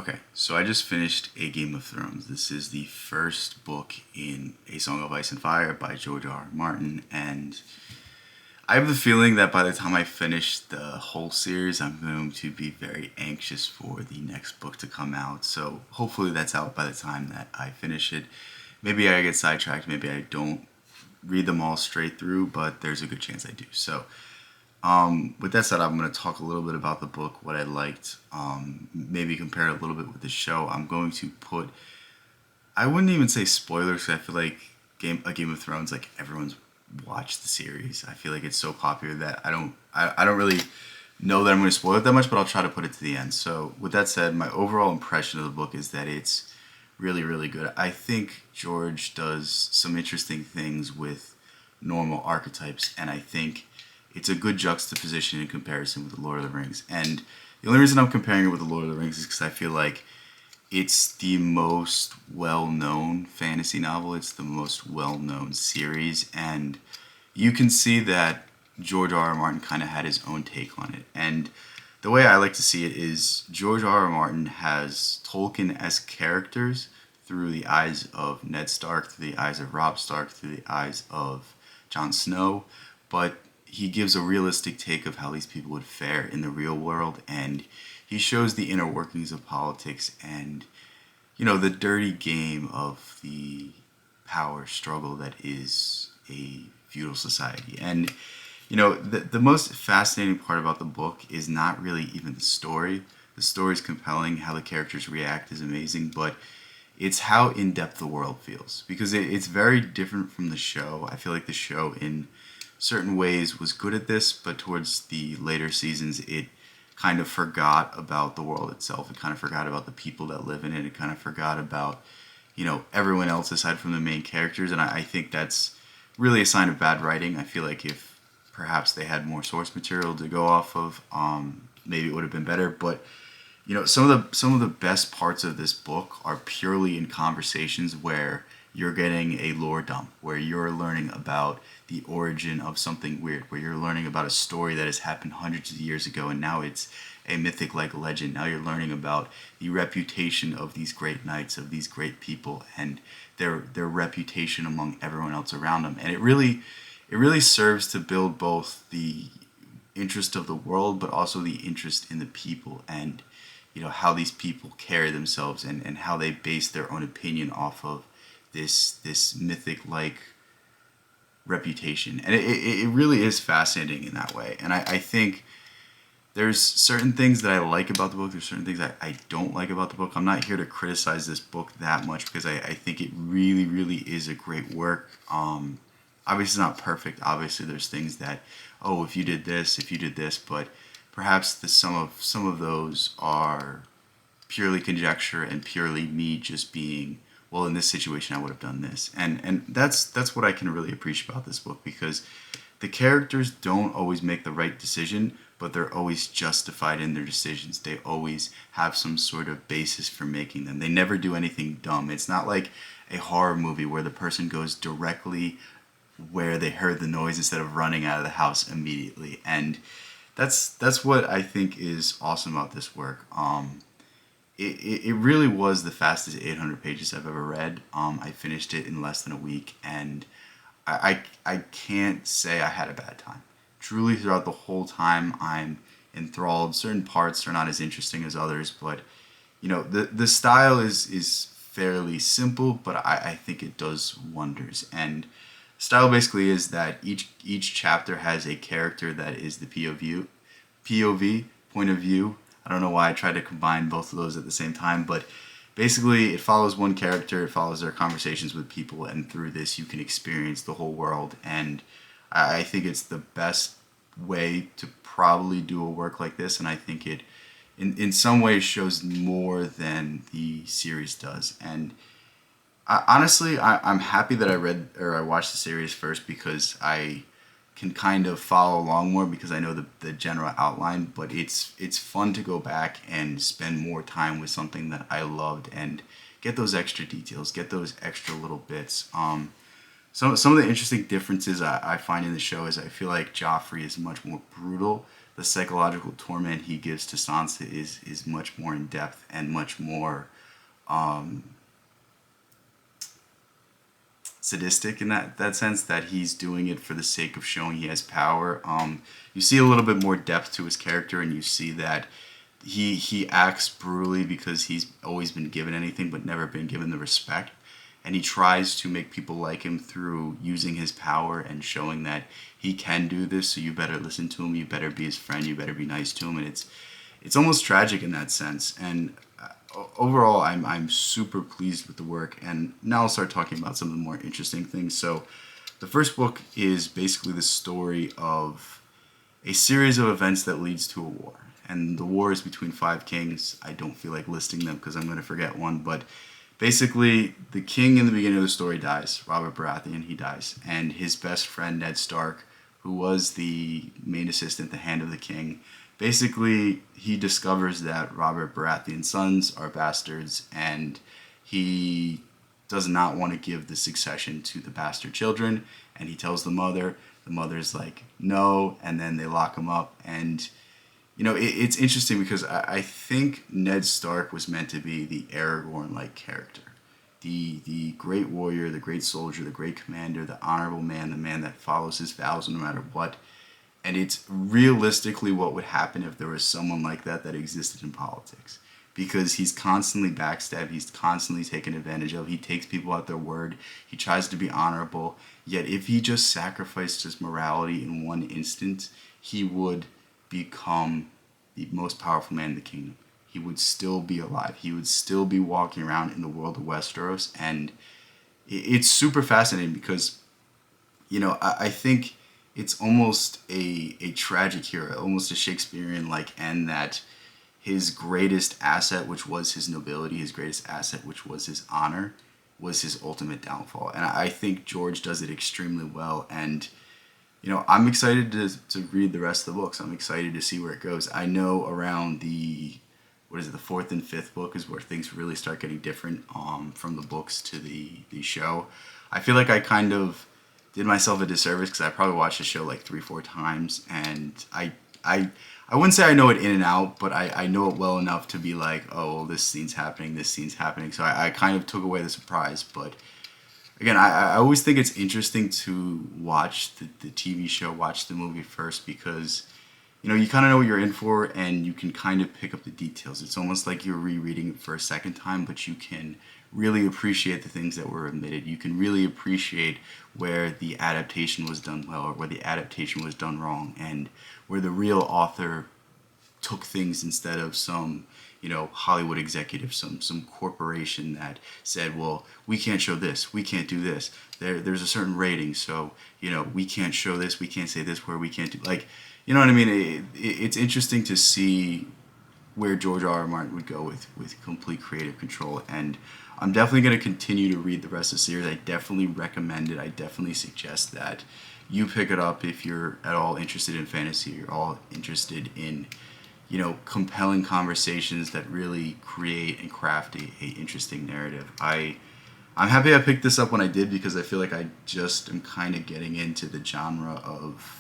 Okay, so I just finished A Game of Thrones. This is the first book in A Song of Ice and Fire by George R. R. Martin, and I have the feeling that by the time I finish the whole series, I'm going to be very anxious for the next book to come out. So hopefully that's out by the time that I finish it. Maybe I get sidetracked, maybe I don't read them all straight through, but there's a good chance I do. So with that said, I'm going to talk a little bit about the book, what I liked, maybe compare it a little bit with the show. I'm going to put, I wouldn't even say spoilers, 'cause I feel like A Game of Thrones, like everyone's watched the series. I feel like it's so popular that I don't really know that I'm going to spoil it that much, but I'll try to put it to the end. So with that said, my overall impression of the book is that it's really, really good. I think George does some interesting things with normal archetypes, and I think it's a good juxtaposition in comparison with The Lord of the Rings. And the only reason I'm comparing it with The Lord of the Rings is because I feel like it's the most well-known fantasy novel. It's the most well-known series, and you can see that George R. R. Martin kind of had his own take on it. And the way I like to see it is George R. R. Martin has Tolkien-esque characters through the eyes of Ned Stark, through the eyes of Robb Stark, through the eyes of Jon Snow, but he gives a realistic take of how these people would fare in the real world, and he shows the inner workings of politics and, you know, the dirty game of the power struggle that is a feudal society. And, you know, the most fascinating part about the book is not really even the story. The story is compelling, how the characters react is amazing, but it's how in-depth the world feels, because it's very different from the show. I feel like the show in certain ways was good at this, but towards the later seasons it kind of forgot about the world itself. It kind of forgot about the people that live in it. It kind of forgot about, you know, everyone else aside from the main characters, and I think that's really a sign of bad writing. I feel like if perhaps they had more source material to go off of, maybe it would have been better. But you know, some of the best parts of this book are purely in conversations where you're getting a lore dump, where you're learning about the origin of something weird, where you're learning about a story that has happened hundreds of years ago and now it's a mythic like legend. Now you're learning about the reputation of these great knights, of these great people, and their reputation among everyone else around them. And it really serves to build both the interest of the world but also the interest in the people, and you know how these people carry themselves, and how they base their own opinion off of this mythic like reputation. And it really is fascinating in that way. And I think there's certain things that I like about the book, there's certain things I don't like about the book. I'm not here to criticize this book that much because I think it really, really is a great work. Obviously it's not perfect. Obviously there's things that, oh, if you did this, but perhaps some of those are purely conjecture and purely me just being, well, in this situation I would have done this. And that's what I can really appreciate about this book, because the characters don't always make the right decision, but they're always justified in their decisions. They always have some sort of basis for making them. They never do anything dumb. It's not like a horror movie where the person goes directly where they heard the noise instead of running out of the house immediately. And that's what I think is awesome about this work. It really was the fastest 800 pages I've ever read. I finished it in less than a week, and I can't say I had a bad time. Truly, throughout the whole time, I'm enthralled. Certain parts are not as interesting as others, but you know, the style is fairly simple, but I think it does wonders. And style basically is that each chapter has a character that is the POV, point of view. I don't know why I tried to combine both of those at the same time, but basically it follows one character, it follows their conversations with people, and through this you can experience the whole world. And I think it's the best way to probably do a work like this, and I think it in some ways shows more than the series does. And honestly, I'm happy that I watched the series first, because I can kind of follow along more because I know the general outline. But it's fun to go back and spend more time with something that I loved and get those extra details, get those extra little bits. Some of the interesting differences I find in the show is I feel like Joffrey is much more brutal the psychological torment he gives to Sansa is much more in depth and much more sadistic in that sense, that he's doing it for the sake of showing he has power. You see a little bit more depth to his character, and you see that he acts brutally because he's always been given anything but never been given the respect, and he tries to make people like him through using his power and showing that he can do this. So you better listen to him. You better be his friend. You better be nice to him, and it's almost tragic in that sense. And overall, I'm super pleased with the work. And now I'll start talking about some of the more interesting things. So the first book is basically the story of a series of events that leads to a war. And the war is between five kings. I don't feel like listing them because I'm going to forget one. But basically, the king in the beginning of the story dies. Robert Baratheon, he dies. And his best friend, Ned Stark, who was the main assistant, the hand of the king, basically, he discovers that Robert Baratheon's sons are bastards, and he does not want to give the succession to the bastard children, and he tells the mother. The mother's like, no, and then they lock him up. And it's interesting because I think Ned Stark was meant to be the Aragorn-like character. The great warrior, the great soldier, the great commander, the honorable man, the man that follows his vows no matter what. And it's realistically what would happen if there was someone like that existed in politics. Because he's constantly backstabbed, he's constantly taken advantage of, he takes people at their word, he tries to be honorable. Yet if he just sacrificed his morality in one instant, he would become the most powerful man in the kingdom. He would still be alive. He would still be walking around in the world of Westeros. And it's super fascinating because, I think it's almost a tragic hero, almost a Shakespearean-like end, that his greatest asset, which was his nobility, his greatest asset, which was his honor, was his ultimate downfall. And I think George does it extremely well. And I'm excited to read the rest of the books. I'm excited to see where it goes. I know around the fourth and fifth book is where things really start getting different from the books to the show. I feel like I kind of did myself a disservice because I probably watched the show like 3-4 times, and I wouldn't say I know it in and out, but I know it well enough to be like, oh, well, this scene's happening. So I kind of took away the surprise. But again, I always think it's interesting to watch the TV show, watch the movie first, because you kind of know what you're in for, and you can kind of pick up the details. It's almost like you're rereading it for a second time, but you can really appreciate the things that were omitted. You can really appreciate where the adaptation was done well or where the adaptation was done wrong, and where the real author took things instead of some Hollywood executive, some corporation that said, well, we can't show this, we can't do this. There's a certain rating, so we can't show this, we can't say this, where we can't do, like, you know what I mean? It's interesting to see where George R. R. Martin would go with complete creative control. And I'm definitely going to continue to read the rest of the series. I definitely recommend it. I definitely suggest that you pick it up if you're at all interested in fantasy. You're all interested in, compelling conversations that really create and craft a interesting narrative. I'm happy I picked this up when I did, because I feel like I just am kind of getting into the genre of,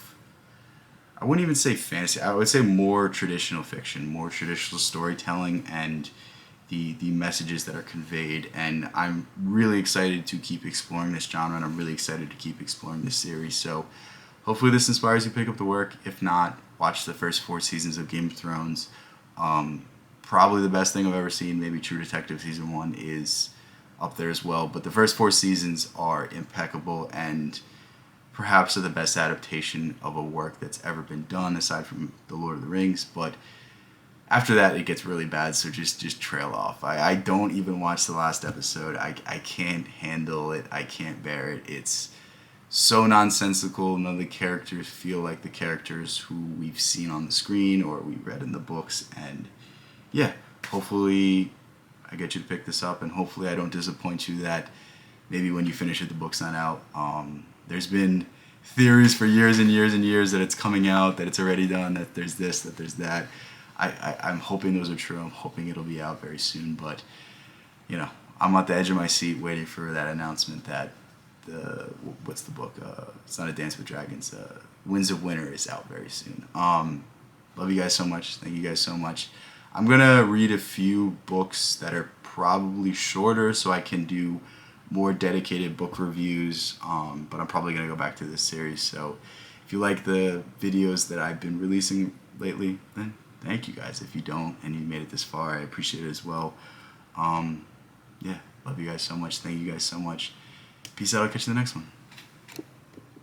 I wouldn't even say fantasy. I would say more traditional fiction, more traditional storytelling, and the messages that are conveyed. And I'm really excited to keep exploring this genre, and I'm really excited to keep exploring this series. So hopefully this inspires you to pick up the work. If not, watch the first 4 seasons of Game of Thrones. Probably the best thing I've ever seen. Maybe True Detective Season 1 is up there as well. But the first 4 seasons are impeccable, and perhaps are the best adaptation of a work that's ever been done, aside from The Lord of the Rings. But after that, it gets really bad, so just trail off. I don't even watch the last episode. I can't handle it. I can't bear it. It's so nonsensical. None of the characters feel like the characters who we've seen on the screen or we read in the books. And yeah, hopefully I get you to pick this up, and hopefully I don't disappoint you that maybe when you finish it, the book's not out. There's been theories for years and years and years that it's coming out, that it's already done, that there's this, that there's that. I'm hoping those are true. I'm hoping it'll be out very soon. But, I'm at the edge of my seat waiting for that announcement that what's the book? It's not A Dance with Dragons. Winds of Winter is out very soon. Love you guys so much. Thank you guys so much. I'm gonna read a few books that are probably shorter so I can do more dedicated book reviews, but I'm probably gonna go back to this series. So if you like the videos that I've been releasing lately, then thank you guys. If you don't and you made it this far, I appreciate it as well. Yeah, love you guys so much. Thank you guys so much. Peace out. I'll catch you in the next one.